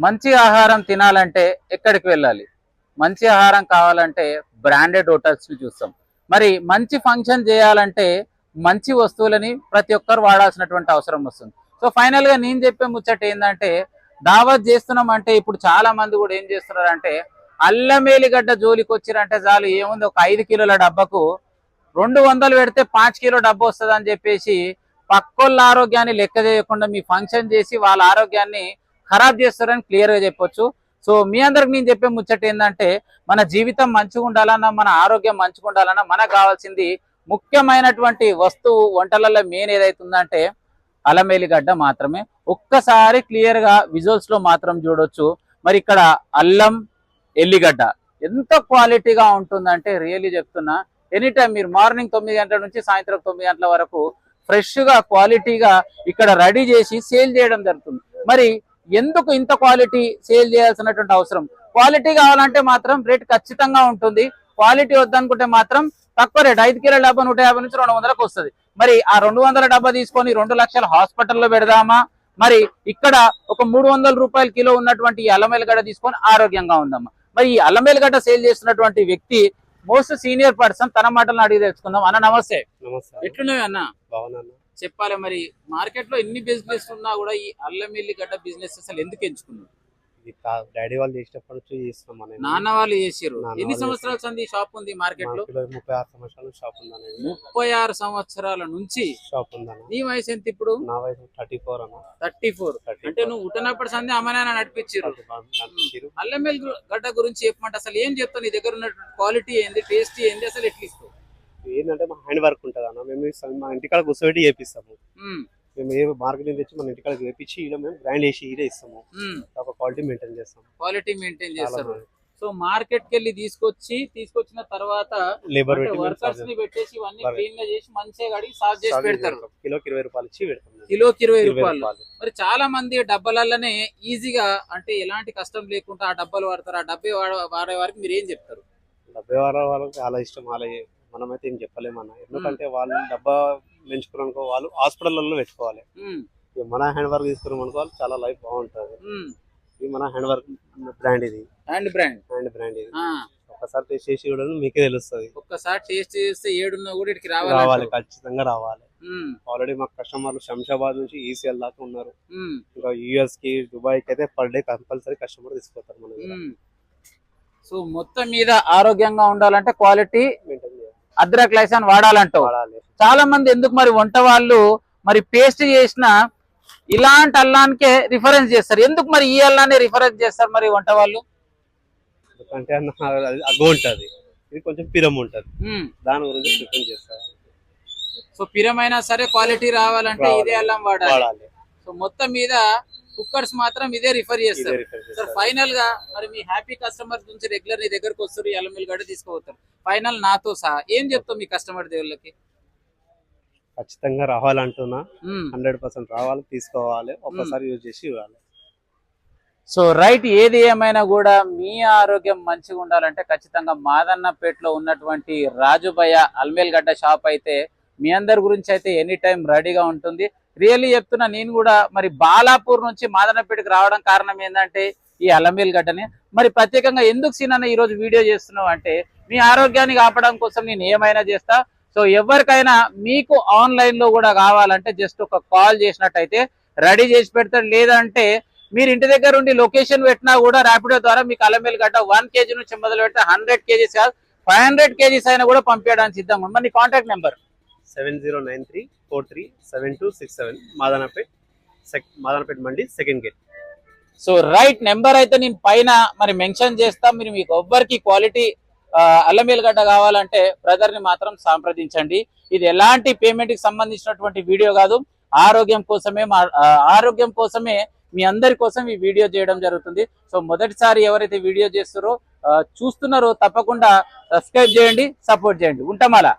మంచి ఆహారం తినాలంటే ఎక్కడికి వెళ్ళాలి? మంచి ఆహారం కావాలంటే బ్రాండెడ్ హోటల్స్ని చూస్తాం. మరి మంచి ఫంక్షన్ చేయాలంటే మంచి వస్తువులని ప్రతి ఒక్కరు వాడాల్సినటువంటి అవసరం వస్తుంది. సో ఫైనల్గా నేను చెప్పే ముచ్చట ఏంటంటే, దావత్ చేస్తున్నాం అంటే ఇప్పుడు చాలా మంది కూడా ఏం చేస్తున్నారంటే, అల్లం ఎల్లిగడ్డ జోలికి వచ్చిరంటే చాలు, ఏముంది ఒక 5 కిలోల డబ్బకు 200 పెడితే 5 కిలో డబ్బు వస్తుంది అని చెప్పేసి పక్కోళ్ళ ఆరోగ్యాన్ని లెక్క చేయకుండా మీ ఫంక్షన్ చేసి వాళ్ళ ఆరోగ్యాన్ని ఖరాబ్ చేస్తారని క్లియర్గా చెప్పొచ్చు. సో మీ అందరికి నేను చెప్పే ముచ్చట ఏంటంటే, మన జీవితం మంచిగా ఉండాలన్నా, మన ఆరోగ్యం మంచిగా ఉండాలన్నా మనకు కావాల్సింది ముఖ్యమైనటువంటి వస్తువు వంటలలో మెయిన్ ఏదైతుందంటే అల్లం ఎల్లిగడ్డ మాత్రమే. ఒక్కసారి క్లియర్గా విజువల్స్లో మాత్రం చూడొచ్చు. మరి ఇక్కడ అల్లం ఎల్లిగడ్డ ఎంత క్వాలిటీగా ఉంటుందంటే రియల్లీ చెప్తున్నా, ఎనీ టైం మీరు మార్నింగ్ 9 గంటల నుంచి సాయంత్రం 9 గంటల వరకు ఫ్రెష్గా క్వాలిటీగా ఇక్కడ రెడీ చేసి సేల్ చేయడం జరుగుతుంది. మరి ఎందుకు ఇంత క్వాలిటీ సేల్ చేయాల్సినటువంటి అవసరం? క్వాలిటీ కావాలంటే మాత్రం రేట్ ఖచ్చితంగా ఉంటుంది. క్వాలిటీ వద్దనుకుంటే మాత్రం తక్కువ రేట్, 5 కిలోల డబ్బా 150 నుంచి 200కు వస్తుంది. మరి ఆ 200 డబ్బా తీసుకొని 2 లక్షల హాస్పిటల్లో పెడదామా? మరి ఇక్కడ ఒక 300 రూపాయల కిలో ఉన్నటువంటి ఈ అల్లం ఎల్లిగడ్డ తీసుకొని ఆరోగ్యంగా ఉందమ్మా. మరి ఈ అల్లం ఎల్లిగడ్డ సేల్ చేస్తున్నటువంటి వ్యక్తి మోస్ట్ సీనియర్ పర్సన్, తన మాటలను అడిగి తెలుసుకుందాం. అన్న నమస్తే. ఎట్లున్నాయి అన్న? చెప్పాలి. మరి మార్కెట్ లో ఎన్ని బిజినెస్ ఉన్నా కూడా ఈ అల్లం ఎల్లిగడ్డ బిజినెస్ అసలు ఎందుకు ఎంచుకున్నారు? డాడీ వాళ్ళు చేసినప్పటి నుంచి చేస్తున్నాం. నాన్న వాళ్ళు చేసారు. ఎన్ని సంవత్సరాల సంది షాప్ ఉంది మార్కెట్ లో? 36 సంవత్సరాల షాప్ ఉంది. 36 సంవత్సరాల నుంచి షాప్ ఉంది. నీ వయసు ఎంత ఇప్పుడు? నా వయసు 34 అన్న. 34 అంటే నువ్వు పుట్టినప్పటి సంది అమ్మ నాన్న నడిపించారు. అల్లం ఎల్లిగడ్డ గురించి చెప్పమంటే అసలు ఏం చెప్తావు? నీ దగ్గర ఉన్నటువంటి క్వాలిటీ ఏంది, టేస్ట్ ఏంది, అసలు ఎట్లా ఇస్తావు? ఏంటంటే మా హ్యాండ్ వర్క్ ఉంటుంది అన్న. మేము మా ఇంటికాడ కూర్చోబెట్టి చేపిస్తాము. మేము ఏ మార్కెటింగ్ తెచ్చి మన ఇంటికాడ వేపించి ఇలా మేము గ్రైండ్ చేసి ఇలా ఇస్తాము. ఒక క్వాలిటీ మెయింటైన్ చేస్తాం. క్వాలిటీ మెయింటైన్ చేస్తారు. సో మార్కెట్ కి వెళ్ళి తీసుకొచ్చిన తర్వాత లేబర్ వర్కర్స్ ని పెట్టేసి ఇవన్నీ క్లీన్ గా చేసి మంచిగా కడిగి సాఫ్ చేసి పెడతారు. కిలోకి 20 రూపాయలు ఇచ్చి పెడతాం. కిలోకి 20 రూపాయలు. మరి చాలా మంది డబ్బాలలోనే ఈజీగా అంటే ఎలాంటి కష్టం లేకుండా ఆ డబ్బాలు వాడతారు. ఆ డబ్బే వాడే వారికి మీరు ఏం చెప్తారు? డబ్బే వాడే వాళ్ళకి చాలా ఇష్టం. అలా మనమైతే ఏం చెప్పలేమన్నా. ఎందుకంటే వాళ్ళు డబ్బా పెంచుకున్నానుకో వాళ్ళు హాస్పిటల్లో పెట్టుకోవాలి. మన హ్యాండ్ వర్క్ తీసుకున్నాం అనుకో చాలా లైఫ్ బాగుంటది. ఇది మన హ్యాండ్ వర్క్ బ్రాండ్. ఇది హ్యాండ్ బ్రాండ్ ఇది. ఒక్కసారి టేస్ట్ చేసి కూడా మీకే తెలుస్తుంది. ఒక్కసారి టేస్ట్ చేస్తే ఏడున్నా కూడా ఇక్కడికి రావాలి, ఖచ్చితంగా రావాలి. ఆల్రెడీ మాకు కస్టమర్లు శంషాబాద్ నుంచి ఈసీఎల్ దాకా ఉన్నారు. ఇంకా యుఎస్ కి, దుబాయ్ కి అయితే పర్ డే కంపల్సరీ కస్టమర్ తీసుకుపోతారు మన. సో మొత్తం మీద ఆరోగ్యంగా ఉండాలంటే క్వాలిటీ మెయింటైన్ చేయాలి. అద్రక్ లైసన్ వాడాలంటావు. చాలా మంది ఎందుకు మరి వంట వాళ్ళు మరి పేస్ట్ చేసిన ఇలాంటి అల్లానికే రిఫరెన్స్ చేస్తారు. ఎందుకు మరి ఈ అల్లాన్ని రిఫరెన్స్ చేస్తారు మరి వంట వాళ్ళు? ఎందుకంటే అగ్గు ఉంటది, ఇది కొంచెం పిరం ఉంటది, దాని గురించి ప్రిఫరెన్స్ చేస్తారు. సో పిరమైనా సరే క్వాలిటీ రావాలంటే ఇదే అల్లం వాడాలి. సో మొత్తం మీద కుక్కర్స్ మాత్రం ఇదే రిఫర్ చేస్తారు. సార్ ఫైనల్ గా మరి మీ హ్యాపీ కస్టమర్ నుంచి రెగ్యులర్ నీ దగ్గరకు వస్తారు, ఈ అల్లం ఎల్లిగడ్డ తీసుకుపోతారు. ఫైనల్ నాతో సహా ఏం చెప్తావు మీ కస్టమర్ దేవుళ్ళకి? ఖచ్చితంగా రావాలంటున్నా. 100% రావాలి, తీసుకోవాలి, ఒక్కసారి యూజ్ చేసి ఇవ్వాలి. సో రైట్, ఏది ఏమైనా కూడా మీ ఆరోగ్యం మంచిగా ఉండాలంటే ఖచ్చితంగా మాదన్నపేటలో ఉన్నటువంటి రాజుభయ్య అల్లం ఎల్లిగడ్డ షాప్ అయితే మీ అందరి గురించి అయితే ఎనీ టైం రెడీగా ఉంటుంది. రియల్లీ చెప్తున్నా, నేను కూడా మరి బాలాపూర్ నుంచి మాదన్నపేటకి రావడం కారణం ఏంటంటే ఈ అల్లం ఎల్లిగడ్డని. మరి ప్రత్యేకంగా ఎందుకు సీనన్న ఈరోజు వీడియో చేస్తున్నావు అంటే, మీ ఆరోగ్యాన్ని కాపాడడం కోసం నేను ఏమైనా చేస్తా. సో ఎవరికైనా మీకు ఆన్లైన్ లో కూడా కావాలంటే జస్ట్ ఒక కాల్ చేసినట్టయితే రెడీ చేసి పెడతాడు. లేదంటే మీరు ఇంటి దగ్గర ఉండి లొకేషన్ పెట్టినా కూడా ర్యాపిడో ద్వారా మీకు అల్లం ఎల్లిగడ్డ 1 kg నుంచి మొదలు పెడితే 100 kgs కాదు 500 kgs అయినా కూడా పంపించడానికి సిద్ధంగా ఉంది. మరి contact number 7093437267 Madannapet Mandi, second gate. So right, number అయితే నేను పైన మరి మెన్షన్ చేస్తాం. మీరు మీకు ఎవ్వరికి క్వాలిటీ అల్లం ఎల్లిగడ్డ కావాలంటే బ్రదర్ ని మాత్రం సంప్రదించండి. ఇది ఎలాంటి పేమెంట్ కి సంబంధించినటువంటి వీడియో కాదు, ఆరోగ్యం కోసమే మీ అందరి కోసం ఈ వీడియో చేయడం జరుగుతుంది. సో మొదటిసారి ఎవరైతే వీడియో చూస్తున్నారో తప్పకుండా సబ్స్క్రైబ్ చేయండి, సపోర్ట్ చేయండి. ఉంటాం అలా.